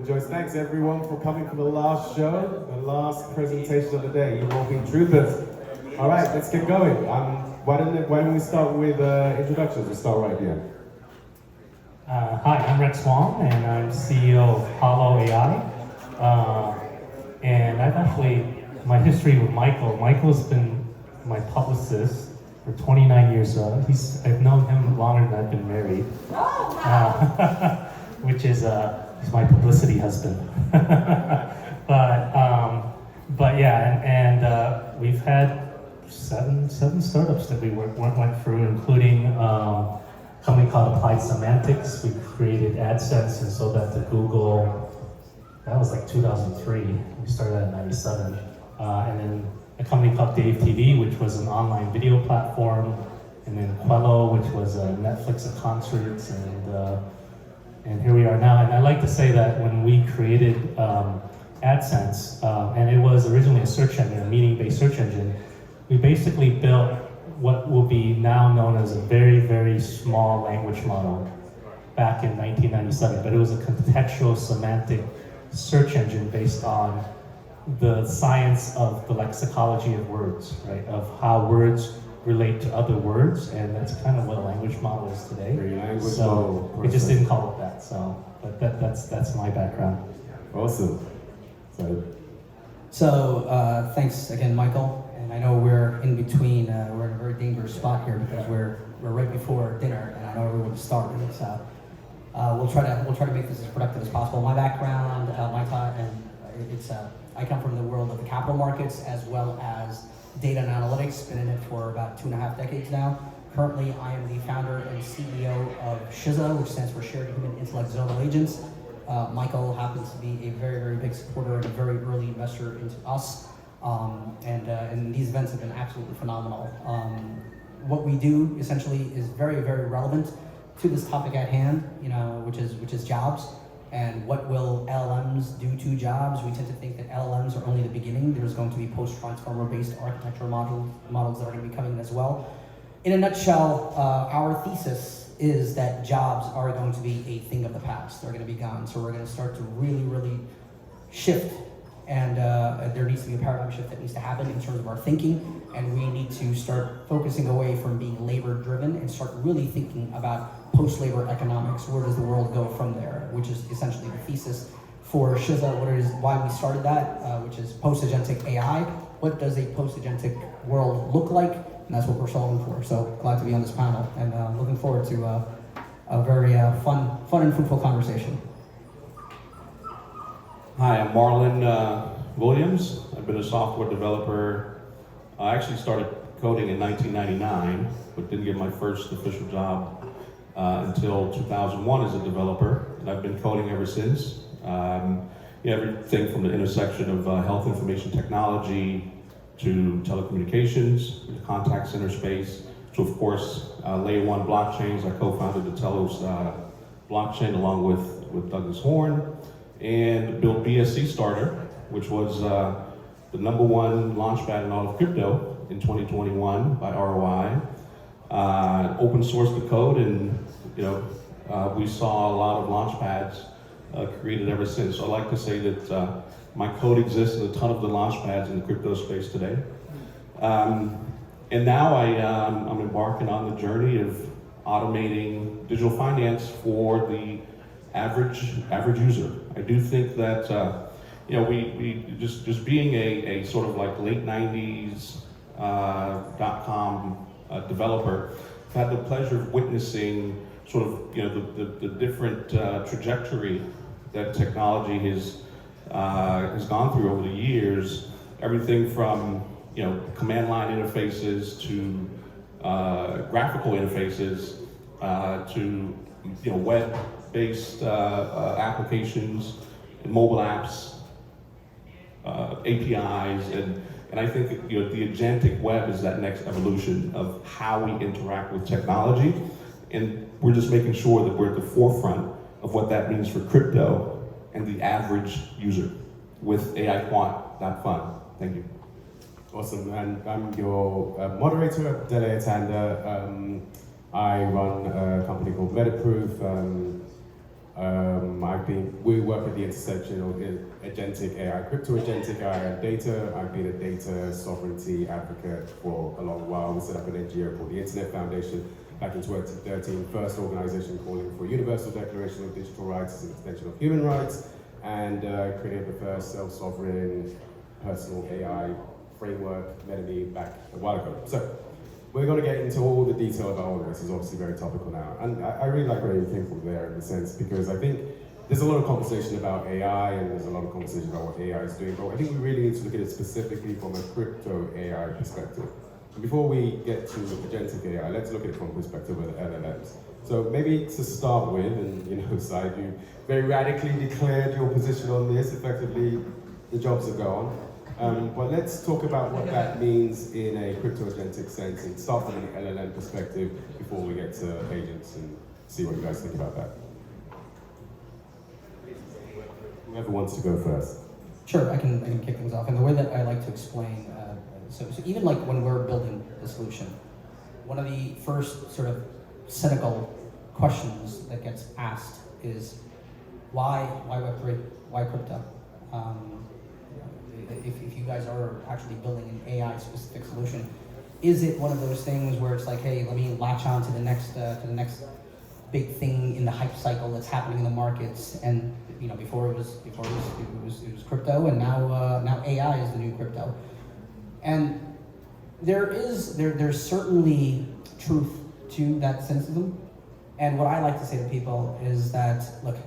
BitAngels. Thanks everyone for coming for the last show, the last presentation of the day. You've all been troopers. All right, let's get going. Why don't we start with introductions? We'll start right here. Hi, I'm Rex Wong, and I'm CEO of Hollow AI. And I've actually, my history with Michael's been my publicist for 29 years. I've known him longer than I've been married, which is he's my publicity husband. but yeah, and we've had seven startups that we went through, including a company called Applied Semantics. We created AdSense and sold that to Google. That was like 2003. We started at 97. And then a company called Dave TV, which was an online video platform. And then Quello, which was a Netflix of concerts. And here we are now. And I like to say that when we created AdSense, and it was originally a search engine, a meaning-based search engine, we basically built what will be now known as a very, very small language model back in 1997. But it was a contextual semantic search engine based on the science of the lexicology of words, right? Of how words relate to other words, and that's kind of what a language model is today. So we just didn't call it that. So, but that's my background. Awesome. So thanks again, Michael. And I know we're in between. We're in a very dangerous spot here because we're right before dinner, and I know everyone's starving. So we'll try to make this as productive as possible. My background, I come from the world of the capital markets as well as data and analytics. Been in it for about 2.5 decades now. Currently, I am the founder and CEO of SHIZA, which stands for Shared Human Intellect Zonal Agents. Michael happens to be a very, very big supporter and a very early investor into us. And these events have been absolutely phenomenal. What we do essentially is very, very relevant to this topic at hand, which is jobs. And what will LLMs do to jobs? We tend to think that LLMs are only the beginning. There's going to be post-transformer-based architectural models that are going to be coming as well. In a nutshell, our thesis is that jobs are going to be a thing of the past. They're going to be gone. So we're going to start to really, really shift. And there needs to be a paradigm shift that needs to happen in terms of our thinking. And we need to start focusing away from being labor-driven and start really thinking about post-labor economics. Where does the world go from there? Which is essentially the thesis for SHIZA, why we started that, which is post-agentic AI. What does a post-agentic world look like? And that's what we're solving for. So glad to be on this panel, and looking forward to a very fun and fruitful conversation. Hi, I'm Marlon Williams. I've been a software developer. I actually started coding in 1999, but didn't get my first official job until 2001 as a developer, and I've been coding ever since. Everything from the intersection of health information technology to telecommunications, the contact center space, to of course layer one blockchains. I co-founded the Telos blockchain along with Douglas Horn, and built BSC Starter, which was the #1 launchpad in all of crypto in 2021 by ROI. Open sourced the code, and we saw a lot of launchpads created ever since. So I like to say that my code exists in a ton of the launchpads in the crypto space today. And now I'm embarking on the journey of automating digital finance for the average user. I do think that we just being a sort of like late 90s .com developer, I've had the pleasure of witnessing sort of the different trajectory that technology has gone through over the years. Everything from command line interfaces to graphical interfaces to web-based applications, and mobile apps, APIs, and I think the agentic web is that next evolution of how we interact with technology, and we're just making sure that we're at the forefront of what that means for crypto and the average user with AIQuant.fun. Thank you. Awesome, and I'm your moderator, Dele Atanda. I run a company called Metaproof. We work at the intersection of agentic AI, crypto agentic AI and data. I've been a data sovereignty advocate for a long while. We set up an NGO called the Internet Foundation back in 2013, first organization calling for universal declaration of digital rights as an extension of human rights, and created the first self-sovereign personal AI framework, Metame, back a while ago. So we're going to get into all the detail about all of this. It's obviously very topical now. And I really like where you came from there in a sense, because I think there's a lot of conversation about AI and there's a lot of conversation about what AI is doing, but I think we really need to look at it specifically from a crypto AI perspective. And before we get to agentic AI, let's look at it from the perspective of the LLMs. So maybe to start with, and Said, you very radically declared your position on this. Effectively, the jobs are gone. But let's talk about what that means in a crypto agentic sense and start from an LLM perspective before we get to agents and see what you guys think about that. Whoever wants to go first. Sure, I can kick things off. And the way that I like to explain, so even like when we're building the solution, one of the first sort of cynical questions that gets asked is, why Web3? Why crypto? If you guys are actually building an AI specific solution, is it one of those things where it's like, hey, let me latch on to the next big thing in the hype cycle that's happening in the markets? And before it was crypto, and now AI is the new crypto. And there's certainly truth to that cynicism. And what I like to say to people is that, look,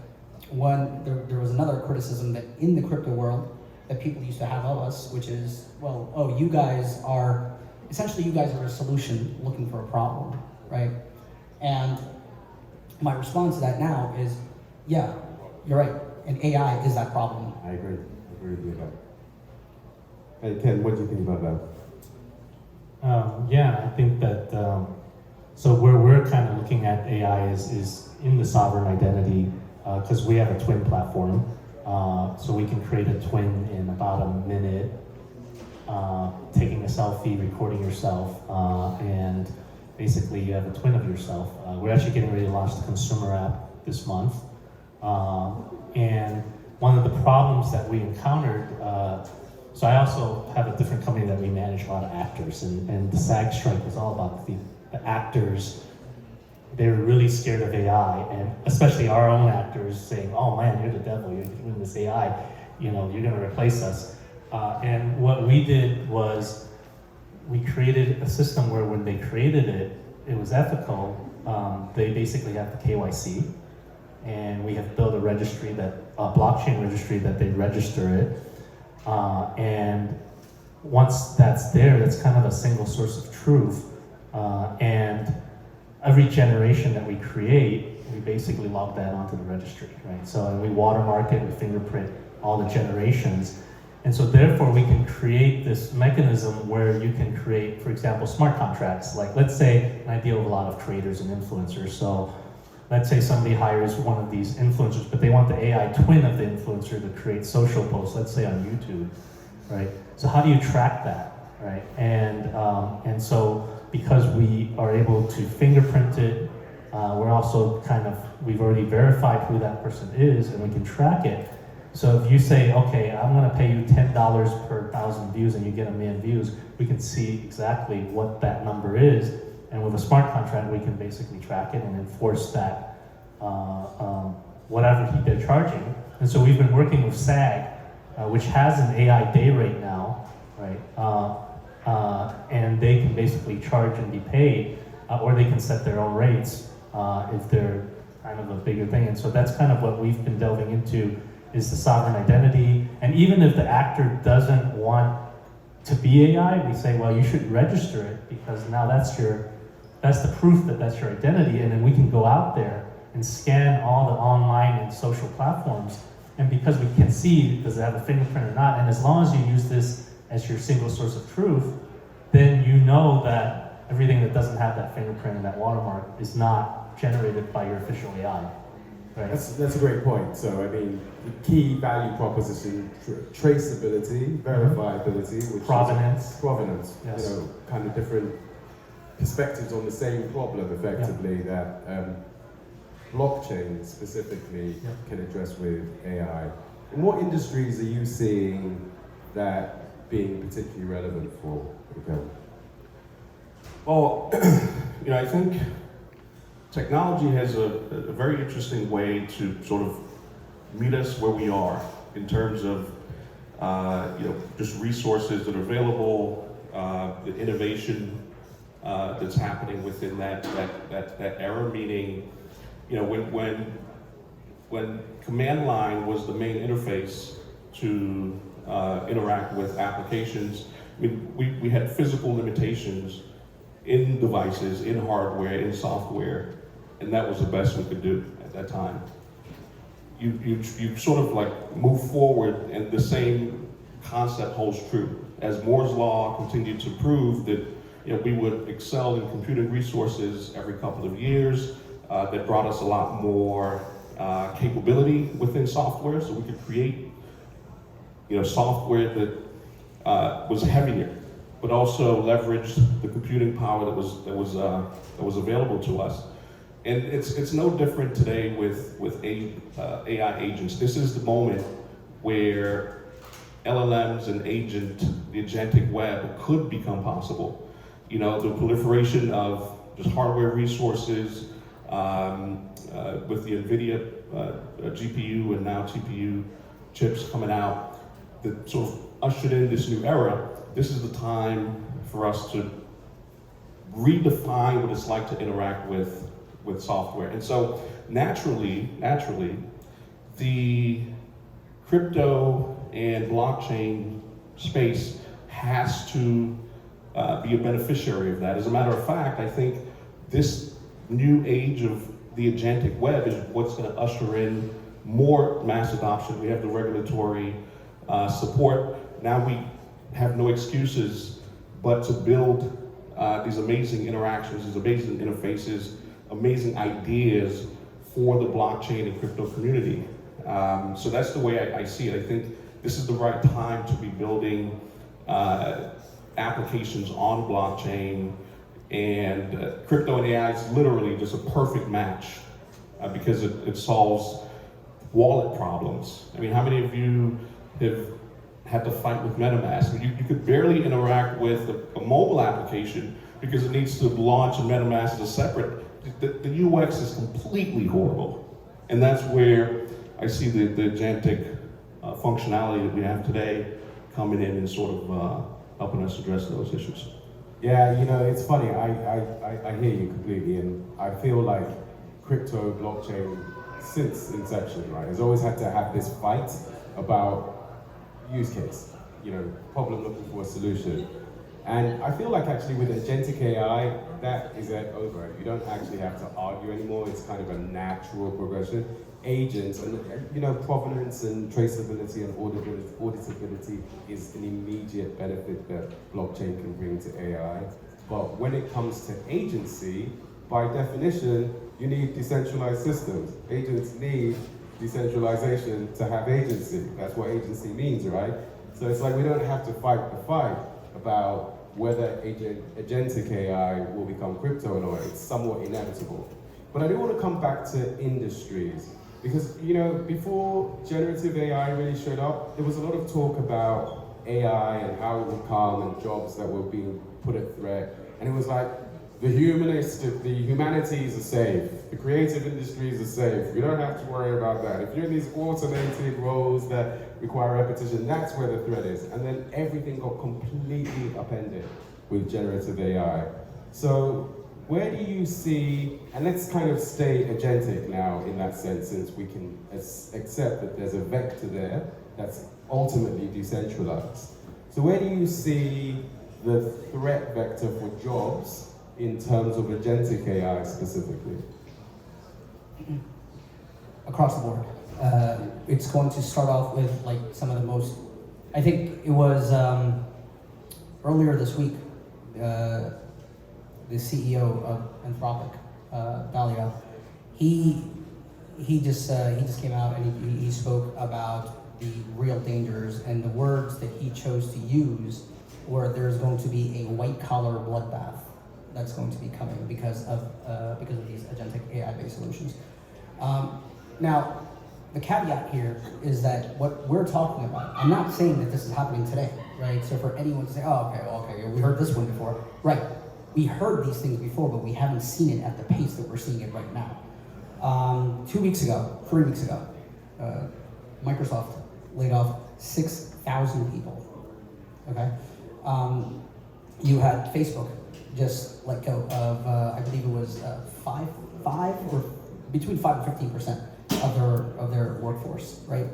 there was another criticism that in the crypto world that people used to have of us, which is, well, oh, you guys are a solution looking for a problem, right? And my response to that now is, yeah, you're right, and AI is that problem. I agree with you about that. Hey Ken, what do you think about that? Yeah, I think that, so where we're kind of looking at AI is in the sovereign identity, because we have a twin platform. So we can create a twin in about a minute, taking a selfie, recording yourself, and basically you have a twin of yourself. We're actually getting ready to launch the consumer app this month. And one of the problems that we encountered, so I also have a different company that we manage a lot of actors, and the SAG strike was all about the actors. They were really scared of AI, and especially our own actors saying, oh man, you're the devil, you're doing this AI, you're gonna replace us. And what we did was we created a system where when they created it, it was ethical. They basically have the KYC, and we have built a registry, a blockchain registry that they register it. And once that's there, that's kind of a single source of truth. And every generation that we create, we basically log that onto the registry, right? So we watermark it, we fingerprint all the generations. And so therefore we can create this mechanism where you can create, for example, smart contracts. Like let's say, and I deal with a lot of creators and influencers. So let's say somebody hires one of these influencers, but they want the AI twin of the influencer to create social posts, let's say on YouTube, right? So how do you track that, right? And so because we are able to fingerprint it, we're also we've already verified who that person is, and we can track it. So if you say, okay, I'm gonna pay you $10 per 1,000 views and you get 1 million views, we can see exactly what that number is. And with a smart contract, we can basically track it and enforce that, whatever they're charging. And so we've been working with SAG, which has an AI day rate now, right? And they can basically charge and be paid, or they can set their own rates if they're kind of a bigger thing. And so that's kind of what we've been delving into, is the sovereign identity. And even if the actor doesn't want to be AI, we say, well, you should register it, because now that's the proof that that's your identity. And then we can go out there and scan all the online and social platforms. And because we can see, does it have a fingerprint or not? And as long as you use this as your single source of truth, then you know that everything that doesn't have that fingerprint and that watermark is not generated by your official AI. Right? That's a great point. So, I mean, the key value proposition, traceability, verifiability, which provenance. Provenance, yes. Kind of different perspectives on the same problem, effectively, that blockchain specifically can address with AI. In what industries are you seeing that being particularly relevant for? Okay. Well, I think technology has a very interesting way to sort of meet us where we are in terms of just resources that are available, the innovation that's happening within that era. Meaning, when command line was the main interface to interact with applications, we had physical limitations in devices, in hardware, in software, and that was the best we could do at that time. You sort of like move forward, and the same concept holds true. As Moore's law continued to prove that we would excel in computing resources every couple of years, that brought us a lot more capability within software, so we could create software that was heavier, but also leveraged the computing power that was available to us. And it's no different today with AI agents. This is the moment where LLMs and the agentic web could become possible. The proliferation of just hardware resources with the NVIDIA GPU and now TPU chips coming out that sort of ushered in this new era. This is the time for us to redefine what it's like to interact with software. And so naturally, the crypto and blockchain space has to be a beneficiary of that. As a matter of fact, I think this new age of the agentic web is what's going to usher in more mass adoption. We have the regulatory support. Now we have no excuses but to build these amazing interactions, these amazing interfaces, amazing ideas for the blockchain and crypto community. So that's the way I see it. I think this is the right time to be building applications on blockchain, and crypto and AI is literally just a perfect match because it solves wallet problems. I mean, how many of you have had to fight with MetaMask? You could barely interact with a mobile application because it needs to launch a MetaMask as a separate. The UX is completely horrible. And that's where I see the agentic functionality that we have today coming in and sort of helping us address those issues. Yeah, it's funny. I hear you completely, and I feel like crypto, blockchain, since inception, right, has always had to have this fight about use case, problem looking for a solution. And I feel like actually with agentic AI, that is over. You don't actually have to argue anymore. It's kind of a natural progression. Agents and provenance and traceability and auditability is an immediate benefit that blockchain can bring to AI. But when it comes to agency, by definition, you need decentralized systems. Agents need decentralization to have agency. That's what agency means, right? So it's like we don't have to fight the fight about whether agentic AI will become crypto or not. It's somewhat inevitable. But I do want to come back to industries. Because, before generative AI really showed up, there was a lot of talk about AI and how it would come and jobs that were being put at threat. And it was like, the humanities are safe, the creative industries are safe, you don't have to worry about that. If you're in these automated roles that require repetition, that's where the threat is. And then everything got completely upended with generative AI. So where do you see, and let's kind of stay agentic now in that sense, since we can accept that there's a vector there that's ultimately decentralized. So where do you see the threat vector for jobs in terms of agentic AI specifically? Across the board. It's going to start off with like some of the most, I think it was earlier this week, the CEO of Anthropic, Dalia, he just came out and he spoke about the real dangers, and the words that he chose to use were there's going to be a white collar bloodbath that's going to be coming because of these agentic AI-based solutions. Now, the caveat here is that what we're talking about, I'm not saying that this is happening today, right? So for anyone to say, oh, okay, we heard this one before. Right, we heard these things before, but we haven't seen it at the pace that we're seeing it right now. 3 weeks ago, Microsoft laid off 6,000 people, okay? You had Facebook just let go of, I believe it was 5 or between 5 and 15% of their workforce, right?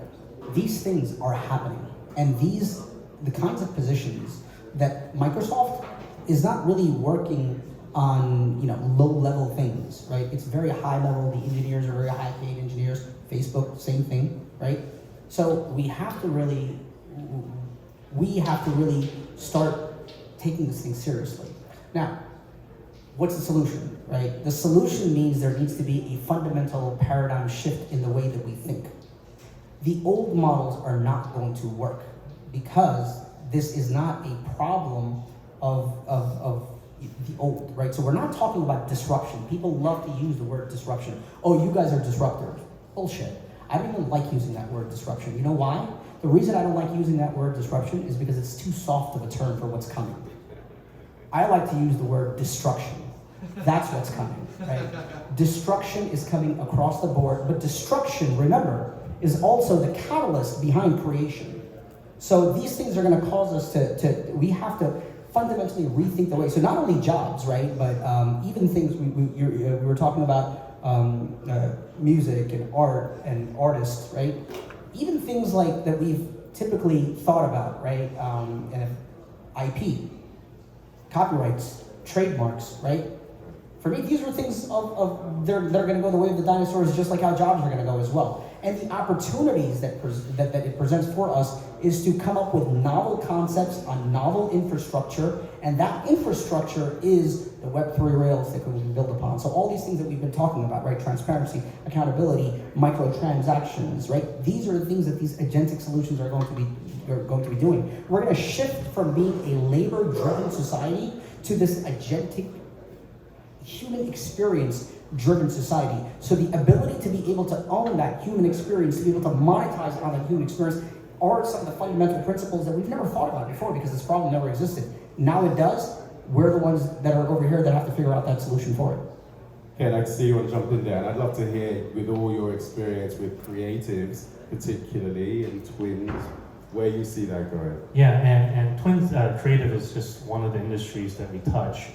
These things are happening, and the kinds of positions that Microsoft is not really working on, low-level things, right? It's very high level. The engineers are very high-paid engineers. Facebook, same thing, right? So we have to really start taking this thing seriously. Now, what's the solution, right? The solution means there needs to be a fundamental paradigm shift in the way that we think. The old models are not going to work because this is not a problem of the old, right? So we're not talking about disruption. People love to use the word disruption. Oh, you guys are disruptors. Bullshit. I don't even like using that word disruption. You know why? The reason I don't like using that word disruption is because it's too soft of a term for what's coming. I like to use the word destruction. That's what's coming, right? Destruction is coming across the board, but destruction, remember, is also the catalyst behind creation. So these things are going to cause us we have to fundamentally rethink the way. So not only jobs, right, but even things we were talking about music and art and artists, right? Even things like that we've typically thought about, right? And IP, copyrights, trademarks, right? For me, these are things that are going to go the way of the dinosaurs, just like how jobs are going to go as well. And the opportunities that it presents for us is to come up with novel concepts on novel infrastructure, and that infrastructure is the Web3 rails that we can build upon. So all these things that we've been talking about, right? Transparency, accountability, microtransactions, right? These are the things that these agentic solutions are going to be doing. We're going to shift from being a labor-driven society to this agentic human experience driven society. So the ability to be able to own that human experience, to be able to monetize on that human experience, are some of the fundamental principles that we've never thought about before because this problem never existed. Now it does. We're the ones that are over here that have to figure out that solution for it. Okay, I'd like to see you want to jump in there, and I'd love to hear, with all your experience with creatives, particularly in Twins, where you see that going. Yeah, and Twins Creative is just one of the industries that we touch.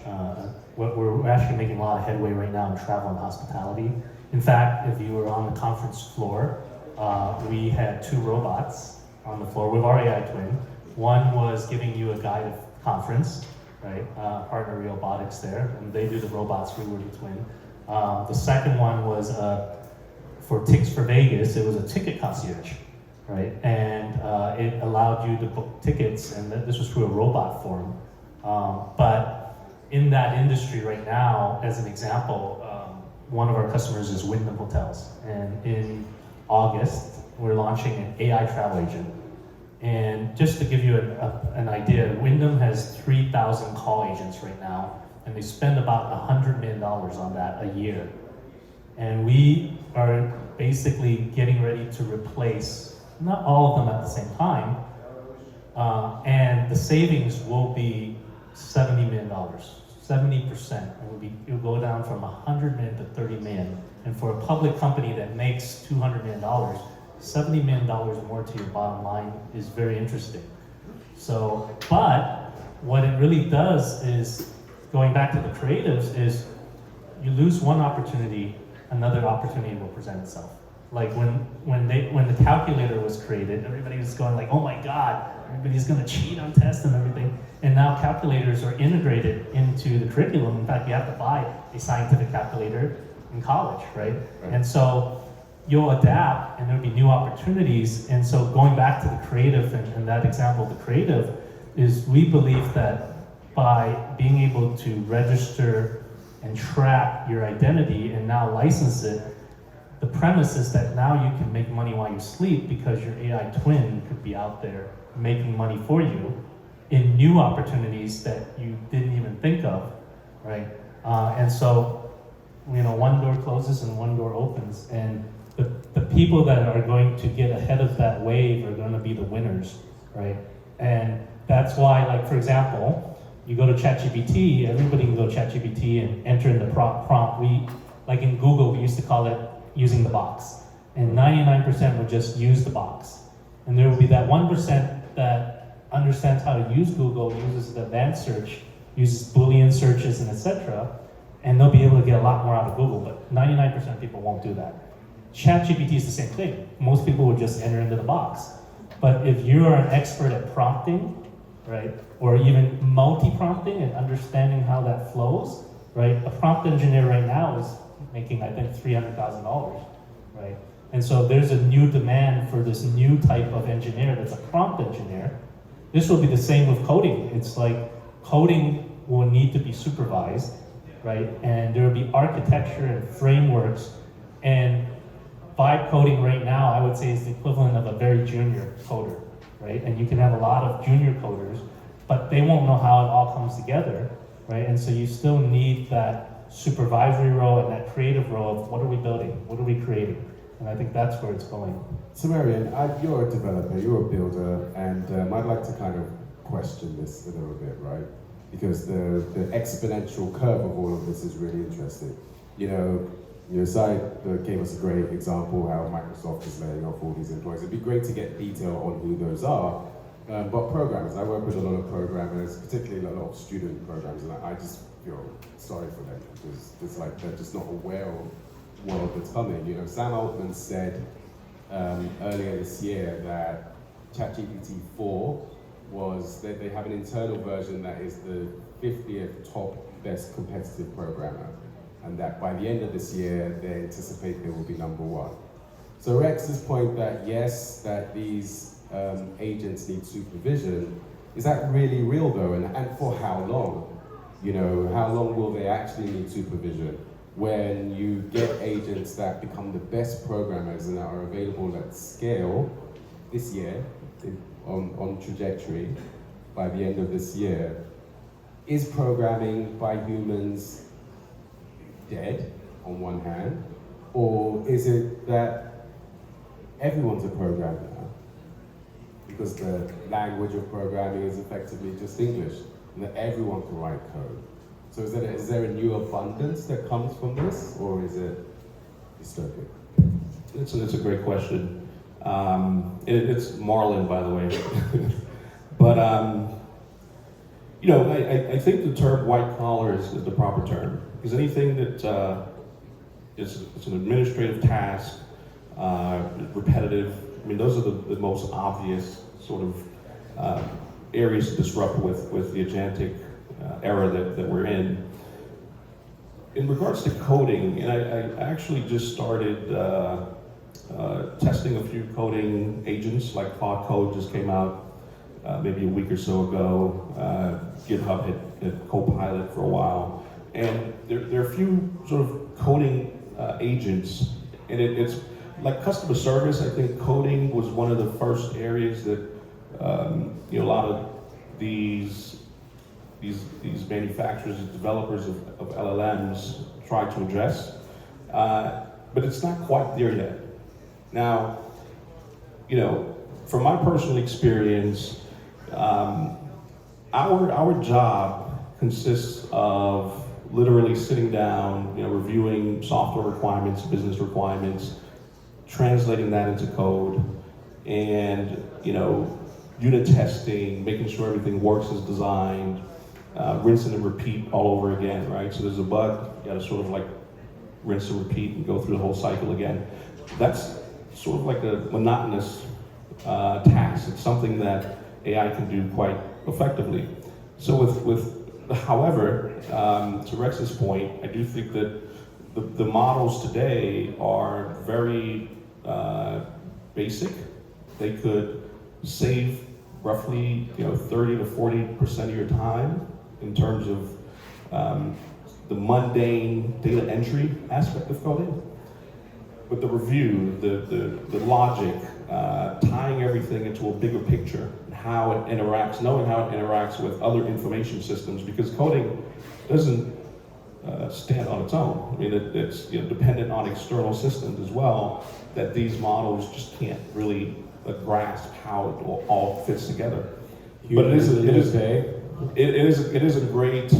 We're actually making a lot of headway right now in travel and hospitality. In fact, if you were on the conference floor, we had 2 robots on the floor with our AI twin. One was giving you a guided conference, right? Partner Robotics there, and they do the robots, we were the twin. The second one was for Tickets for Vegas. It was a ticket concierge, right? And it allowed you to book tickets, and this was through a robot form. But in that industry right now, as an example, one of our customers is Wyndham Hotels. And in August, we're launching an AI travel agent. And just to give you an idea, Wyndham has 3,000 call agents right now, and they spend about $100 million on that a year. And we are basically getting ready to replace, not all of them at the same time, and the savings will be $70 million, 70%. It will go down from 100 million to 30 million. And for a public company that makes $200 million, $70 million more to your bottom line is very interesting. So, but what it really does is, going back to the creatives, is you lose one opportunity, another opportunity will present itself. Like when the calculator was created, everybody was going like, oh my God, everybody's gonna cheat on tests and everything. And now calculators are integrated into the curriculum. In fact, you have to buy a scientific calculator in college, right? And so you'll adapt and there'll be new opportunities. And so going back to the creative and that example of the creative is, we believe that by being able to register and track your identity and now license it, the premise is that now you can make money while you sleep because your AI twin could be out there making money for you in new opportunities that you didn't even think of, right? And so one door closes and one door opens, and the people that are going to get ahead of that wave are going to be the winners, right? And that's why, like, for example, you go to ChatGPT, everybody can go to ChatGPT and enter in the prompt. Like in Google, we used to call it using the box. And 99% would just use the box. And there will be that 1% that understands how to use Google, uses the advanced search, uses Boolean searches and etc. And they'll be able to get a lot more out of Google, but 99% of people won't do that. ChatGPT is the same thing. Most people would just enter into the box. But if you are an expert at prompting, right, or even multi-prompting and understanding how that flows, right, a prompt engineer right now is making, I think, $300,000, right? And so there's a new demand for this new type of engineer that's a prompt engineer. This will be the same with coding. It's like coding will need to be supervised, right? And there will be architecture and frameworks, and vibe coding right now, I would say, is the equivalent of a very junior coder, right? And you can have a lot of junior coders, but they won't know how it all comes together, right? And so you still need that supervisory role and that creative role of what are we building, what are we creating? And I think that's where it's going. So Marian, you're a developer, you're a builder, and I'd like to kind of question this a little bit, right? Because the exponential curve of all of this is really interesting. Your site gave us a great example how Microsoft is laying off all these employees. It'd be great to get detail on who those are. But programmers, I work with a lot of programmers, particularly a lot of student programmers, and I just feel sorry for them because it's like they're just not aware of the world that's coming. Sam Altman said earlier this year that ChatGPT 4 was that they have an internal version that is the 50th top best competitive programmer, and that by the end of this year they anticipate they will be #1. So Rex's point that yes, that these agents need supervision, is that really real though, and for how long? How long will they actually need supervision? When you get agents that become the best programmers and are available at scale this year, on trajectory, by the end of this year, is programming by humans dead on one hand, or is it that everyone's a programmer now? Because the language of programming is effectively just English, and that everyone can write code. So is there a new abundance that comes from this, or is it dystopic? It's a great question. It's Marlin, by the way. But I think the term white collar is the proper term, because anything that it's an administrative task, repetitive. I mean, those are the most obvious sort of areas to disrupt with the agentic era that we're in. In regards to coding, and I actually just started testing a few coding agents, like Claude Code just came out maybe a week or so ago. GitHub had Copilot for a while. And there are a few sort of coding agents, and it's like customer service. I think coding was one of the first areas that a lot of these manufacturers and developers of LLMs try to address, but it's not quite there yet. Now, from my personal experience, our job consists of literally sitting down, reviewing software requirements, business requirements, translating that into code, and unit testing, making sure everything works as designed, rinsing and repeat all over again, right? So there's a bug, you gotta sort of like rinse and repeat and go through the whole cycle again. That's sort of like a monotonous task. It's something that AI can do quite effectively. So however, to Rex's point, I do think that the models today are very basic. They could save roughly 30 to 40% of your time in terms of the mundane data entry aspect of coding. But the review, the logic, tying everything into a bigger picture, and how it interacts, knowing how it interacts with other information systems, because coding doesn't stand on its own. I mean, it's dependent on external systems as well, that these models just can't really grasp how it all fits together. But it is a great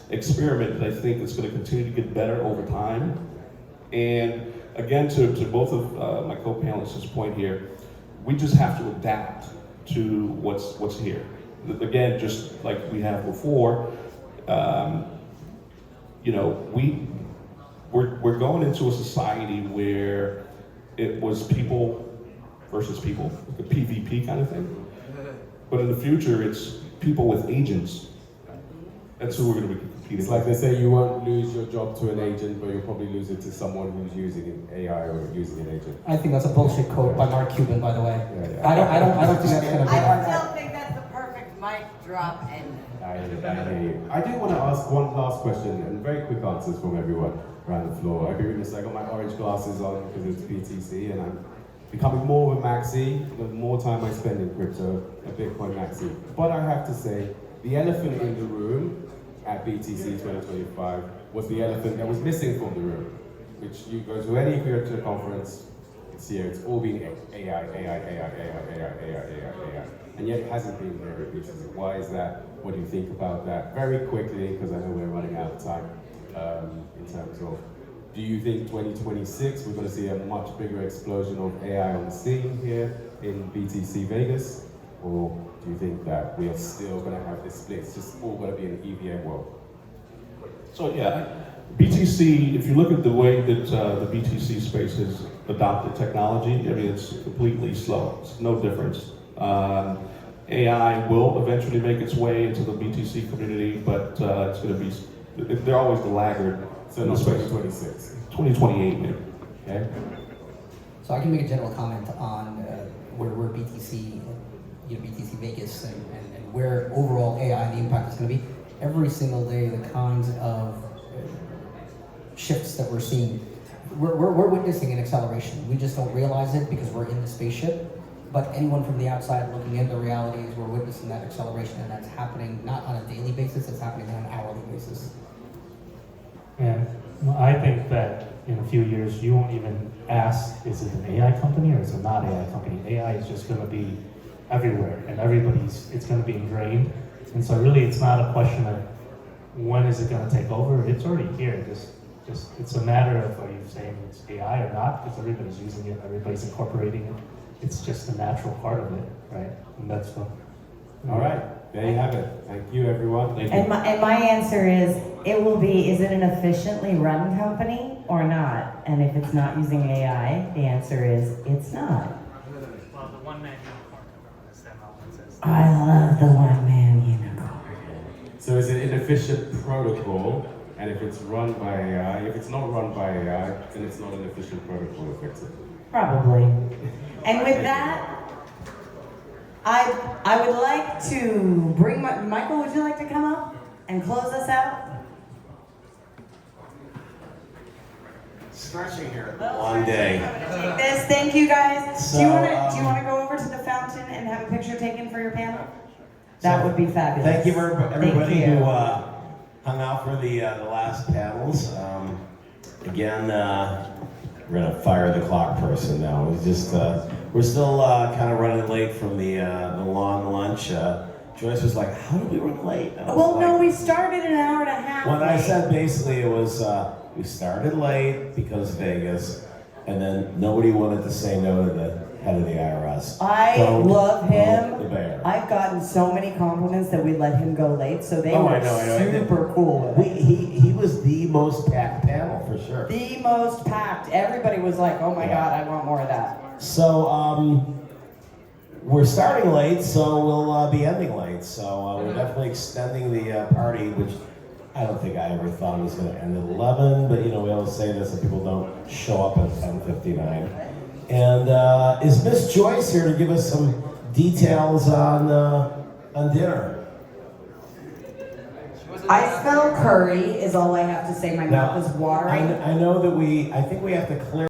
experiment that I think is going to continue to get better over time. And again, to both of my co-panelists' point here, we just have to adapt to what's here. Again, just like we have before, we're going into a society where it was people versus people, like a PvP kind of thing. But in the future, it's people with agents. That's who we're going to be competing It's like they say you won't lose your job to an agent, but you'll probably lose it to someone who's using an AI or using an agent. I think that's a bullshit quote by Mark Cuban, by the way. Yeah. I don't think that's gonna be. I still think that's the perfect mic drop and. I hear you. I do want to ask one last question and very quick answers from everyone around the floor. I'd be remiss, I got my orange glasses on because it's BTC and I'm becoming more of a maxi. The more time I spend in crypto, a Bitcoin maxi. But I have to say, the elephant in the room at BTC 2025 was the elephant that was missing from the room. Which you go to any crypto conference, it's here, it's all been AI. And yet it hasn't been here at BTC. Why is that? What do you think about that? Very quickly, because I know we're running out of time, in terms of, do you think 2026 we're going to see a much bigger explosion of AI on the scene here in BTC Vegas? Or do you think that we are still going to have this split? It's just all going to be an EVM world? So yeah, BTC, if you look at the way that the BTC space has adopted technology, I mean, it's completely slow. It's no difference. AI will eventually make its way into the BTC community, but it's going to be, they're always the laggard. So not 2026? 2028 maybe. Okay. So I can make a general comment on where BTC, BTC Vegas and where overall AI, the impact is going to be. Every single day, the kinds of shifts that we're seeing, we're witnessing an acceleration. We just don't realize it because we're in the spaceship. But anyone from the outside looking in, the reality is we're witnessing that acceleration, and that's happening not on a daily basis, it's happening on an hourly basis. And I think that in a few years, you won't even ask, is it an AI company or is it not AI company? AI is just going to be everywhere, and it's going to be ingrained. And so really, it's not a question of when is it going to take over. It's already here. Just it's a matter of, are you saying it's AI or not? Because everybody's using it, everybody's incorporating it. It's just a natural part of it, right? And that's what. All right, there you have it. Thank you, everyone. Thank you. And my answer is, it will be, is it an efficiently run company or not? And if it's not using AI, the answer is, it's not. Well, the one-man unicorn government is that says. I love the one-man unicorn. So is it an efficient protocol? And if it's run by AI, if it's not run by AI, then it's not an efficient protocol effectively. Probably. And with that, I would like to bring Michael, would you like to come up and close us out? Stretching here. Long day. Take this. Thank you guys. So, do you want to go over to the fountain and have a picture taken for your panel? That would be fabulous. Thank you for everybody Thank you. who hung out for the last panels. Again, we're gonna fire the clock person now. It's just we're still kind of running late from the long lunch. Joyce was like, "How did we run late?" Well, no, we started an hour and a half. When I late. said basically it was we started late because Vegas, and then nobody wanted to say no to the head of the IRS. I Don't love him. poke the bear. I've gotten so many compliments that we let him go late, so they Oh, were I know. super cool with it. He was the most packed panel for sure. The most packed. Everybody was like, "Oh my Yeah. God, I want more of that." So we're starting late, so we'll be ending late. So we're definitely extending the party, which I don't think I ever thought it was going to end at 11. But we always say this, that people don't show up at 10:59. And is Miss Joyce here to give us some details on dinner? I smell curry is all I have to say. My Now, mouth is watering. I know that I think we have to clear